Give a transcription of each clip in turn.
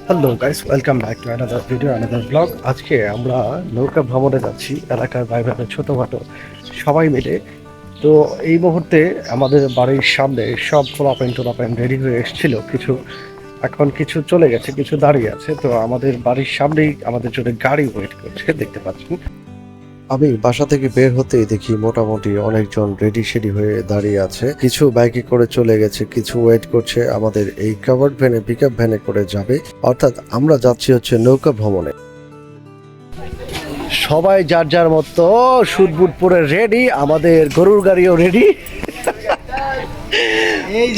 Hello guys, welcome back to another video, another blog. আজকে আমরা নৌকা ভ্রমণে যাচ্ছি এলাকার ভাই ভাই ছোটোখাটো সবাই মিলে। তো এই মুহূর্তে আমাদের বাড়ির সামনে সব টোলাপেন রেডি হয়ে এসেছিল। কিছু এখন কিছু চলে গেছে, কিছু দাঁড়িয়ে আছে। তো আমাদের বাড়ির সামনেই আমাদের জন্য গাড়ি ওয়েট করছে, দেখতে পাচ্ছেন। আমি বাসা থেকে বের হতেই দেখি মোটামুটি অনেকজন রেডি শেডি হয়ে দাঁড়িয়ে আছে। কিছু বাইকে করে চলে গেছে, কিছু ওয়েট করছে আমাদের এই কাভার্ড ভ্যানে, পিক আপ ভ্যানে করে যাবে। অর্থাৎ আমরা যাচ্ছি হচ্ছে নৌকা ভ্রমণে। সবাই যার যার মতো শুট বুট পরে রেডি, আমাদের গরুর গাড়িও রেডি,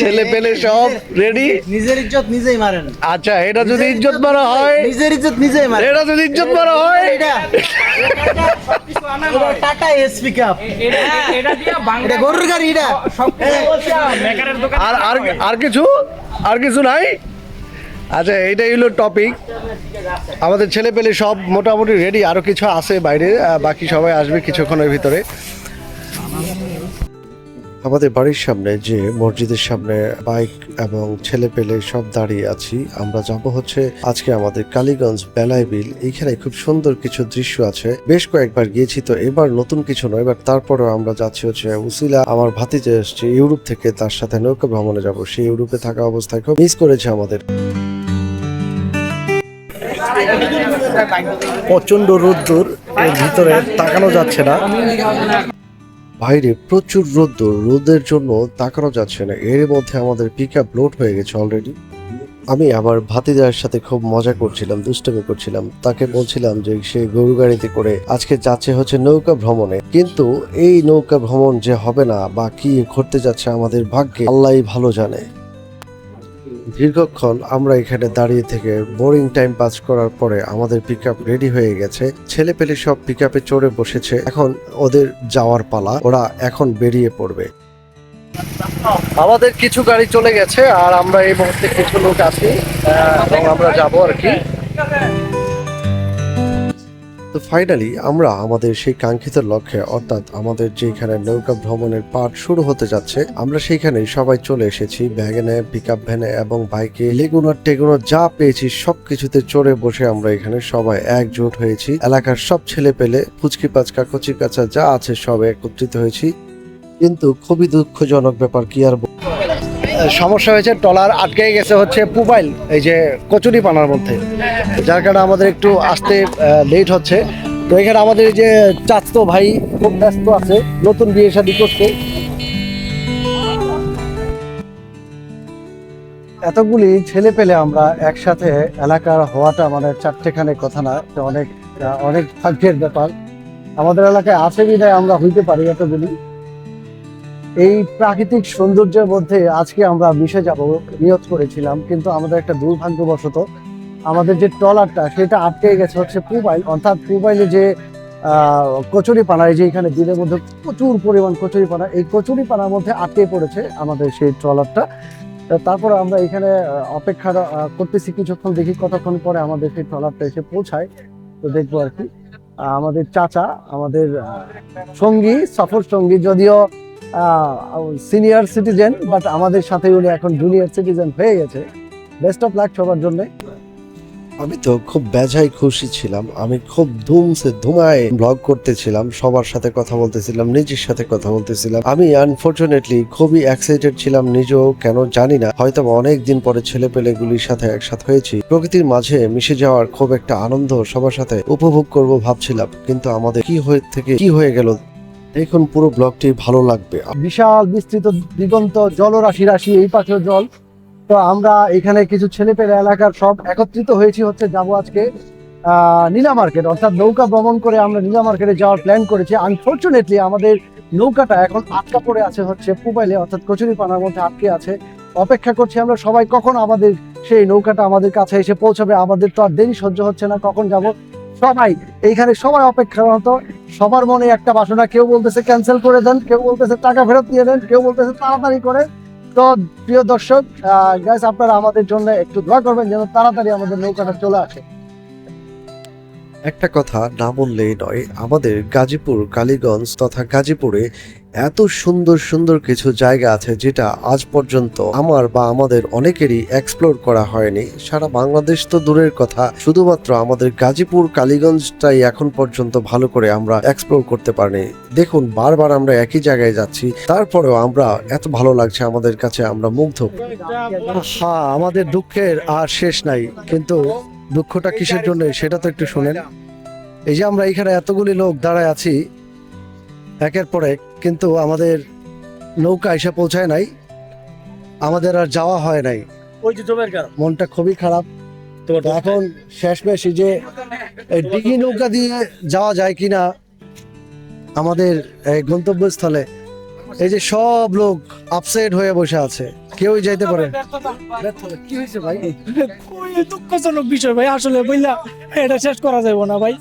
ছেলে পেলে সব রেডি। নিজের ইজ্জত নিজেই মারেন। আচ্ছা, এটা যদি ইজ্জত মারা হয়, নিজের ইজ্জত নিজেই মারেন। এটা যদি ইজ্জত মারা হয়, এটা টাটা এস পিকআপ, এটা গরুর গাড়ি, এটা আর আর আর কিছু আর কিছু নাই। আচ্ছা, এইটাই হলো টপিক। আমাদের ছেলে পেলে সব মোটামুটি রেডি, আরো কিছু আছে বাইরে, বাকি সবাই আসবে কিছুক্ষণের ভিতরে। আমাদের বাড়ির সামনে যে মসজিদের সামনে বাইক এবং ছেলে পেলে সব দাঁড়িয়ে আছি। আমরা যাব হচ্ছে আজকে আমাদের কালীগঞ্জ বেলায় বিল। এইখানে খুব সুন্দর কিছু দৃশ্য আছে, বেশ কয়েকবার গিয়েছি, তো এবার নতুন কিছু নয়। এবার তারপরেও আমরা যাচ্ছি হচ্ছে উসিলা আমার ভাতিজা এসছে ইউরোপ থেকে, তার সাথে নৌকা ভ্রমণে যাব। সে ইউরোপে থাকা অবস্থায় খুব মিস করেছে আমাদের। প্রচন্ড রোদ্দুর, এর ভিতরে তাকানো যাচ্ছে না। বাইরে প্রচুর রোদের জন্য তাকানো যাচ্ছে না। এর মধ্যে আমাদের পিক আপ লোড হয়ে গেছে অলরেডি। আমি আমার ভাতিজার সাথে খুব মজা করছিলাম, দুষ্টামি করছিলাম। তাকে বলছিলাম যে সে গরু গাড়িতে করে আজকে যাচ্ছে হচ্ছে নৌকা ভ্রমণে, কিন্তু এই নৌকা ভ্রমণ যে হবে না বা কি ঘটতে যাচ্ছে আমাদের ভাগ্যে আল্লাহই ভালো জানে। দীর্ঘক্ষণ আমরা এখানে দাঁড়িয়ে থেকে বোরিং টাইম পাস করার পরে আমাদের পিক আপ রেডি হয়ে গেছে। ছেলে পেলে সব পিক আপে চড়ে বসেছে, এখন ওদের যাওয়ার পালা, ওরা এখন বেরিয়ে পড়বে। আমাদের কিছু গাড়ি চলে গেছে আর আমরা এই মুহূর্তে কিছু লোক আছি এবং আমরা যাবো আর কি। তো ফাইনালি আমরা আমাদের সেই কাঙ্ক্ষিত লক্ষ্যে, অর্থাৎ আমাদের যেখানে নৌকা ভ্রমণের পাঠ শুরু হতে যাচ্ছে, আমরা সেইখানে সবাই চলে এসেছি। ভ্যানে, পিক আপ ভ্যানে এবং বাইকে, লেগুনার টেগুনার যা পেয়েছি সবকিছুতে চড়ে বসে আমরা এখানে সবাই একজোট হয়েছি। এলাকার সব ছেলে পেলে, পুচকি পাচকা কচি কাচা যা আছে সব একত্রিত হয়েছি। কিন্তু খুবই দুঃখজনক ব্যাপার, কি আর সমস্যা হয়েছে, ট্রলার আটকে গেছে হচ্ছে পুবাইল, এই যে কচুরি পানার মধ্যে, যার কারণে আমাদের একটু আসতে লেট হচ্ছে। তো এখানে আমাদের এই যে চাচতো ভাই খুব ব্যস্ত আছে, নতুন বিয়ে শাদী করছে। এতগুলি ছেলে পেলে আমরা একসাথে এলাকার হওয়াটা মানে চারটেখানে কথা না, অনেক অনেক ভাগ্যের ব্যাপার। আমাদের এলাকায় আছে বিধায় আমরা হইতে পারি এতগুলি। এই প্রাকৃতিক সৌন্দর্যের মধ্যে আজকে আমরা মিশে যাব নিয়ত করেছিলাম, কিন্তু আমাদের একটা দুর্ভাগ্যবশত আমাদের যে ট্রলারটা সেটা আটকে গেছে হচ্ছে পুবাইল, অর্থাৎ পুবাইলে যে কচুরি পানা, এই যে এখানে বিলের মধ্যে প্রচুর পরিমাণ কচুরি পানা, এই কচুরি পানার মধ্যে আটকে পড়েছে আমাদের সেই ট্রলারটা। তারপরে আমরা এখানে অপেক্ষা করতেছি কিছুক্ষণ, দেখি কতক্ষণ পরে আমাদের সেই ট্রলারটা এসে পৌঁছায়। তো দেখবো আর কি। আমাদের চাচা, আমাদের সঙ্গী, সফর সঙ্গী, যদিও সিনিয়র সিটিজেন, বাট আমাদের সাথে উনি এখন জুনিয়র সিটিজেন হয়ে গেছে। বেস্ট অফ লাক সবার জন্য। আমি তো খুব বেজায় খুশি ছিলাম, আমি খুব ধুমায় ব্লগ করতেছিলাম, সবার সাথে কথা বলতেছিলাম, নিজের সাথে কথা বলতেছিলাম। আমি আনফরচুনেটলি খুবই এক্সাইটেড ছিলাম নিজেও, কেন জানি না, হয়তো অনেক দিন পরে ছেলে পেলেগুলির সাথে একসাথে হয়েছি, প্রকৃতির মাঝে মিশে যাওয়ার খুব একটা আনন্দ সবার সাথে উপভোগ করব ভাবছিলাম। কিন্তু আমাদের কি হয়ে গেল দেখুন, পুরো ব্লগটি ভালো লাগবে। বিশাল বিস্তৃত দিগন্ত, জলরাশি রাশি, এই পাশেও জল। তো আমরা এখানে কিছু ছেলেপেলে এলাকার সব একত্রিত হয়েছি হচ্ছে যাবো আজকে নীলা মার্কেট, অর্থাৎ নৌকা ভ্রমণ করে আমরা নীলা মার্কেটে যাওয়ার প্ল্যান করেছি। আনফরচুনেটলি আমাদের নৌকাটা এখন আটকা পড়ে আছে হচ্ছে পুবাইলে, অর্থাৎ কচুরিপানার মধ্যে আটকে আছে। অপেক্ষা করছি আমরা সবাই কখন আমাদের সেই নৌকাটা আমাদের কাছে এসে পৌঁছাবে। আমাদের তো আর দেরি সহ্য হচ্ছে না, কখন যাব। সবাই এইখানে সবাই অপেক্ষারত, সবার মনে একটা বাসনা, কেউ বলতেছে ক্যান্সেল করে দেন, কেউ বলতেছে টাকা ফেরত দিয়ে দেন, কেউ বলতেছে তাড়াতাড়ি করে। তো প্রিয় দর্শক, গাইস, আপনারা আমাদের জন্য একটু দোয়া করবেন যেন তাড়াতাড়ি আমাদের নৌকাটা চলে আসে। একটা কথা না বললেই নয়, আমাদের গাজীপুর কালীগঞ্জ তথা গাজীপুরে এত সুন্দর সুন্দর কিছু জায়গা আছে যেটা আজ পর্যন্ত আমার বা আমাদের অনেকেরই এক্সপ্লোর করা হয়নি। সারা বাংলাদেশ তো দূরের কথা, শুধুমাত্র আমাদের গাজীপুর কালীগঞ্জটাই এখন পর্যন্ত ভালো করে আমরা এক্সপ্লোর করতে পারিনি। দেখুন, বারবার আমরা একই জায়গায় যাচ্ছি, তারপরেও আমরা এত ভালো লাগছে আমাদের কাছে, আমরা মুগ্ধ। হ্যাঁ, আমাদের দুঃখের আর শেষ নাই, কিন্তু দুঃখটা কিসের জন্য সেটা তো একটু শুনেন। এই যে আমরা এখানে এতগুলি লোক দাঁড়ায় আছি একের পর এক, কিন্তু আমাদের নৌকা এসে পৌঁছায় নাই, আমাদের আর যাওয়া হয় নাই। মনটা খুবই খারাপ। তো এখন শেষমেশ এই যে এই ডিঙি নৌকা দিয়ে যাওয়া যায় কিনা আমাদের এই গন্তব্যস্থলে, এই যে সব লোক আপসেট হয়ে বসে আছে, কেউই যাইতে পারে। কি হয়েছে ভাই? খুবই দুঃখজনক বিষয় ভাই, আসলে বললা এটা শেষ করা যাবে না ভাই।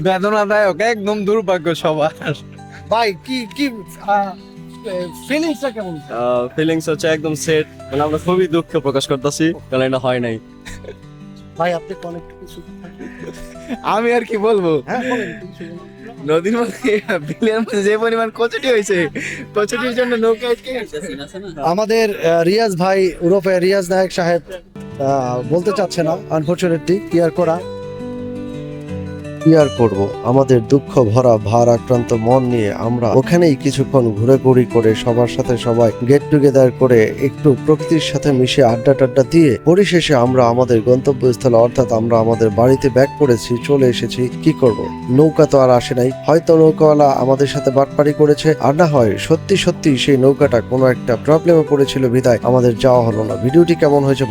বেদনাদায়ক, একদম দুর্ভাগ্য সবার। ভাই কি কি ফিলিংসটা কেমন? ফিলিংস হচ্ছে একদম সেট, মানে আমরা খুবই দুঃখ প্রকাশ করতেছি কারণ এটা হয় নাই। ভাই আপনি অনেক কিছু আমি আর কি বলবো, হ্যাঁ বলেন, কিছু বলুন। নদীর মধ্যে বিলের মধ্যে যে পরিমাণ কচুটি হয়েছে, কচুটির জন্য নৌকা আটকে গেছে। আমাদের রিয়াজ ভাই ওরফে রিয়াজ নায়ক সাহেব বলতে চাচ্ছে না, আনফরচুনেটলি কি আর করা। কি আর করব, আমাদের দুঃখ ভরা ভার আক্রান্ত মন নিয়ে আমরা ওখানেই কিছুক্ষণ ঘুরেঘুরি করে সবার সাথে সবাই গেট টুগেদার করে একটু প্রকৃতির সাথে মিশে আড্ডা টাড্ডা দিয়ে পরিশেষে আমরা আমাদের গন্তব্যস্থলে অর্থাৎ আমরা আমাদের বাড়িতে ব্যাক করেছি, চলে এসেছি। কি করব, নৌকা তো আর আসে নাই, হয়তো নৌকাওয়ালা আমাদের সাথে বাটপারি করেছে, আর না হয় সত্যি সত্যি সেই নৌকাটা কোনো একটা প্রবলেমে পড়েছিল বিধায় আমাদের যাওয়া হলো না। ভিডিওটি কেমন হয়েছে